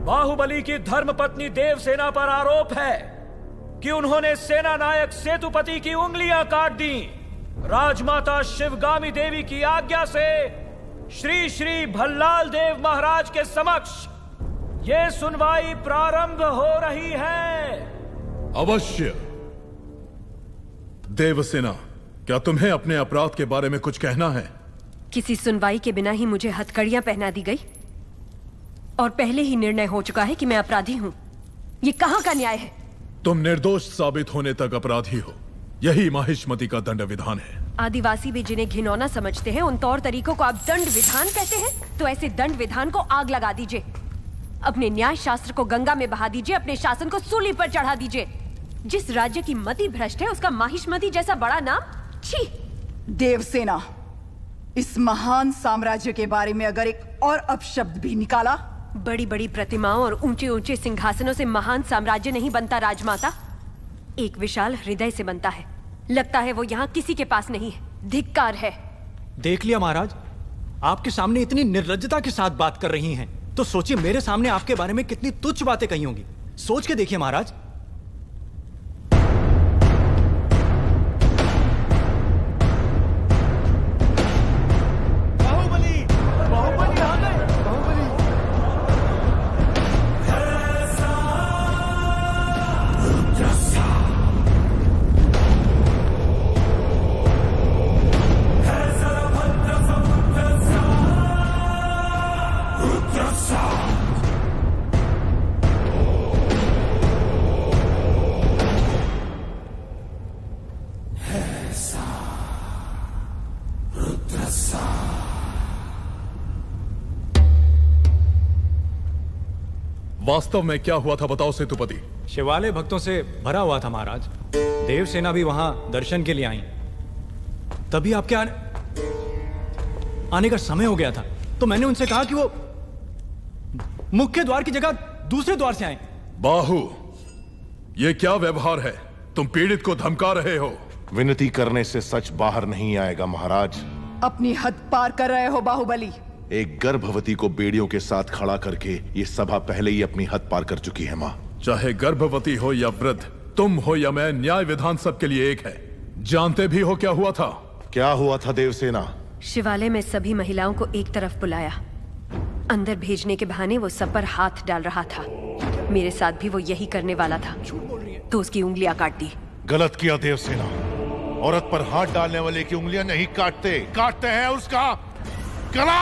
बाहुबली की धर्मपत्नी देवसेना पर आरोप है कि उन्होंने सेना नायक सेतुपति की उंगलियां काट दी। राजमाता शिवगामी देवी की आज्ञा से श्री श्री भल्लाल देव महाराज के समक्ष ये सुनवाई प्रारंभ हो रही है। अवश्य। देवसेना, क्या तुम्हें अपने अपराध के बारे में कुछ कहना है? किसी सुनवाई के बिना ही मुझे हथकड़ियां पहना दी गई और पहले ही निर्णय हो चुका है कि मैं अपराधी हूं। ये कहां का न्याय है? तुम निर्दोष साबित होने तक अपराधी हो, यही माहिष्मति का दंड विधान है। आदिवासी भी जिन्हें घिनौना समझते हैं, उन तौर तरीकों को आप दंड विधान कहते हैं? तो ऐसे दंड विधान को आग लगा दीजिए, अपने न्याय शास्त्र को गंगा में बहा दीजिए, अपने शासन को सूली पर चढ़ा दीजिए। जिस राज्य की मति भ्रष्ट है उसका माहिष्मति जैसा बड़ा नाम, छी! देवसेना, इस महान साम्राज्य के बारे में अगर एक और अपशब्द भी निकाला। बड़ी बड़ी प्रतिमाओं और ऊंचे ऊंचे सिंहासनों से महान साम्राज्य नहीं बनता राजमाता, एक विशाल हृदय से बनता है। लगता है वो यहाँ किसी के पास नहीं है। धिक्कार है। देख लिया महाराज, आपके सामने इतनी निर्लज्जता के साथ बात कर रही हैं, तो सोचिए मेरे सामने आपके बारे में कितनी तुच्छ बातें कही होंगी। सोच के देखिए महाराज। वास्तव में क्या हुआ था बताओ सेतुपति। शिवालय भक्तों से भरा हुआ था महाराज। देवसेना भी वहां दर्शन के लिए आई। तभी आपके आने का समय हो गया था, तो मैंने उनसे कहा कि वो मुख्य द्वार की जगह दूसरे द्वार से आए। बाहु, ये क्या व्यवहार है? तुम पीड़ित को धमका रहे हो। विनती करने से सच बाहर नहीं आएगा महाराज। अपनी हद पार कर रहे हो बाहुबली। एक गर्भवती को बेड़ियों के साथ खड़ा करके ये सभा पहले ही अपनी हद पार कर चुकी है माँ। चाहे गर्भवती हो या वृद्ध, तुम हो या मैं, न्याय विधान सबके लिए एक है। जानते भी हो क्या हुआ था? क्या हुआ था देवसेना? शिवालय में सभी महिलाओं को एक तरफ बुलाया। अंदर भेजने के बहाने वो सब पर हाथ डाल रहा था। मेरे साथ भी वो यही करने वाला था, तो उसकी उंगलियां काट दी। गलत किया देवसेना। औरत पर हाथ डालने वाले की उंगलियां नहीं काटते, काटते हैं उसका गला।